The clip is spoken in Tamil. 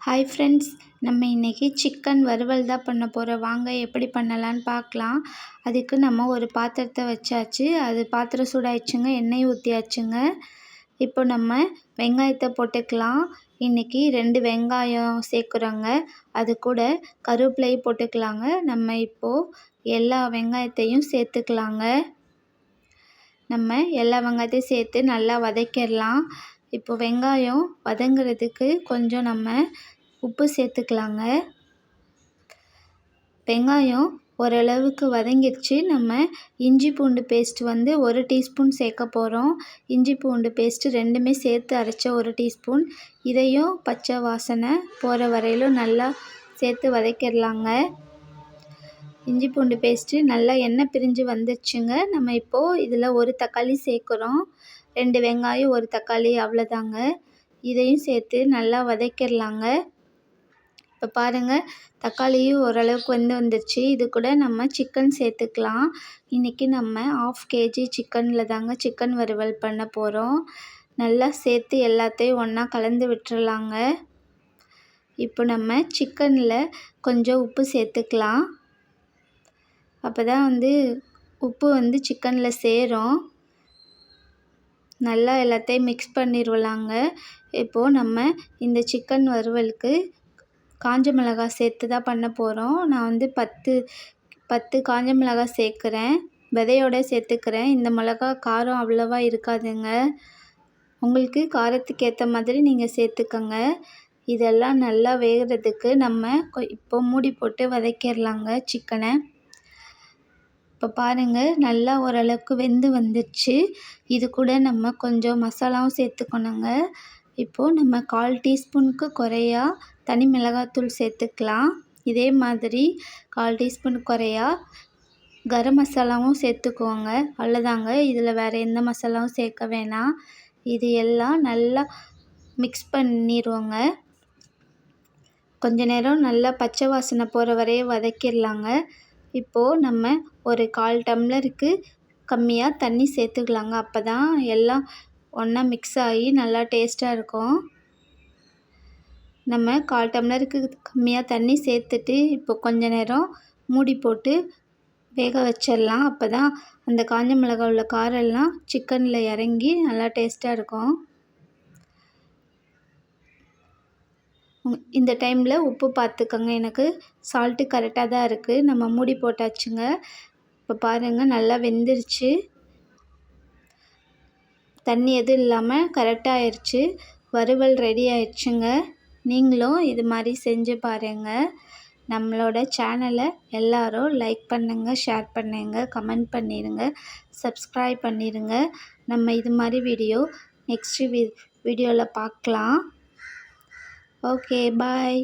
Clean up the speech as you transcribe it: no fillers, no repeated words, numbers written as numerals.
ஹாய் ஃப்ரெண்ட்ஸ், நம்ம இன்றைக்கி சிக்கன் வறுவல் தான் பண்ண போகிறோம். வாங்க எப்படி பண்ணலான்னு பார்க்கலாம். அதுக்கு நம்ம ஒரு பாத்திரத்தை வச்சாச்சு. அது பாத்திரம் சூடாயிடுச்சுங்க. எண்ணெய் ஊற்றியாச்சுங்க. இப்போ நம்ம வெங்காயத்தை போட்டுக்கலாம். இன்றைக்கி 2 வெங்காயம் சேர்க்குறோங்க. அது கூட கருவேப்பிலை போட்டுக்கலாங்க. நம்ம இப்போது எல்லா வெங்காயத்தையும் சேர்த்துக்கலாங்க. நம்ம எல்லா வெங்காயத்தையும் சேர்த்து நல்லா வதக்கிடலாம். இப்போ வெங்காயம் வதங்குறதுக்கு கொஞ்சம் நம்ம உப்பு சேர்த்துக்கலாங்க. வெங்காயம் ஓரளவுக்கு வதங்கிடுச்சு. நம்ம இஞ்சி பூண்டு பேஸ்ட் 1 டீஸ்பூன் சேர்க்க போகிறோம். இஞ்சி பூண்டு பேஸ்ட்டு 2மே சேர்த்து அரைச்ச 1 டீஸ்பூன். இதையும் பச்சை வாசனை போகிற வரையிலும் நல்லா சேர்த்து வதக்கிடலாங்க. இஞ்சி பூண்டு பேஸ்ட்டு நல்லா எண்ணெய் பிரிஞ்சு வந்துடுச்சுங்க. நம்ம இப்போது இதில் 1 தக்காளி சேர்க்குறோம். 2 வெங்காயம் 1 தக்காளி அவ்வளோதாங்க. இதையும் சேர்த்து நல்லா வதக்கிடலாங்க. இப்போ பாருங்கள், தக்காளியும் ஓரளவுக்கு வந்துடுச்சு. இது கூட நம்ம சிக்கன் சேர்த்துக்கலாம். இன்றைக்கி நம்ம 1/2 kg சிக்கனில் தாங்க சிக்கன் வறுவல் பண்ண போகிறோம். நல்லா சேர்த்து எல்லாத்தையும் ஒன்றா கலந்து விட்டுறலாங்க. இப்போ நம்ம சிக்கனில் கொஞ்சம் உப்பு சேர்த்துக்கலாம். அப்போ தான் உப்பு சிக்கனில் சேரும். நல்லா எல்லாத்தையும் மிக்ஸ் பண்ணிடுவலாங்க. இப்போது நம்ம இந்த சிக்கன் வறுவலுக்கு காஞ்ச மிளகாய் சேர்த்து தான் பண்ண போகிறோம். நான் 10 காஞ்ச மிளகாய் சேர்க்குறேன். விதையோடு சேர்த்துக்கிறேன். இந்த மிளகா காரம் அவ்வளோவா இருக்காதுங்க. உங்களுக்கு காரத்துக்கு ஏற்ற மாதிரி நீங்கள் சேர்த்துக்கங்க. இதெல்லாம் நல்லா வேகிறதுக்கு நம்ம இப்போ மூடி போட்டு வதக்கிடலாங்க சிக்கனை. இப்போ பாருங்கள், நல்லா ஓரளவுக்கு வெந்து வந்துடுச்சு. இது கூட நம்ம கொஞ்சம் மசாலாவும் சேர்த்துக்கணுங்க. இப்போது நம்ம 1/4 டீஸ்பூனுக்கு குறையா தனி மிளகாத்தூள் சேர்த்துக்கலாம். இதே மாதிரி 1/4 டீஸ்பூன் குறையா கரம் மசாலாவும் சேர்த்துக்கோங்க. அவ்வளோதாங்க. இதில் வேறு எந்த மசாலாவும் சேர்க்க வேணாம். இது எல்லாம் நல்லா மிக்ஸ் பண்ணிடுவோங்க. கொஞ்ச நேரம் நல்லா பச்சை வாசனை போகிற வரைய வதக்கிடலாங்க. இப்போது நம்ம ஒரு 1/4 டம்ளருக்கு கம்மியாக தண்ணி சேர்த்துக்கலாங்க. அப்போ தான் எல்லாம் ஒன்றா மிக்ஸ் ஆகி நல்லா டேஸ்ட்டாக இருக்கும். நம்ம 1/4 டம்ளருக்கு கம்மியாக தண்ணி சேர்த்துட்டு இப்போ கொஞ்ச நேரம் மூடி போட்டு வேக வச்சிடலாம். அப்போ தான் அந்த காஞ்ச மிளகாய் உள்ள காரெல்லாம் சிக்கனில் இறங்கி நல்லா டேஸ்ட்டாக இருக்கும். இந்த டைமில் உப்பு பார்த்துக்கோங்க. எனக்கு சால்ட்டு கரெக்டாக தான் இருக்குது. நம்ம மூடி போட்டாச்சுங்க. இப்போ பாருங்கள், நல்லா வெந்துருச்சு. தண்ணி எதுவும் இல்லாமல் கரெக்டாக ஆயிடுச்சு. வறுவல் ரெடி ஆயிடுச்சுங்க. நீங்களும் இது மாதிரி செஞ்சு பாருங்கள். நம்மளோட சேனலை எல்லோரும் லைக் பண்ணுங்கள், ஷேர் பண்ணுங்கள், கமெண்ட் பண்ணிடுங்க, சப்ஸ்கிரைப் பண்ணிடுங்க. நம்ம இது மாதிரி வீடியோ நெக்ஸ்ட்டு வீடியோவில் பார்க்கலாம். ஓகே, பாய்.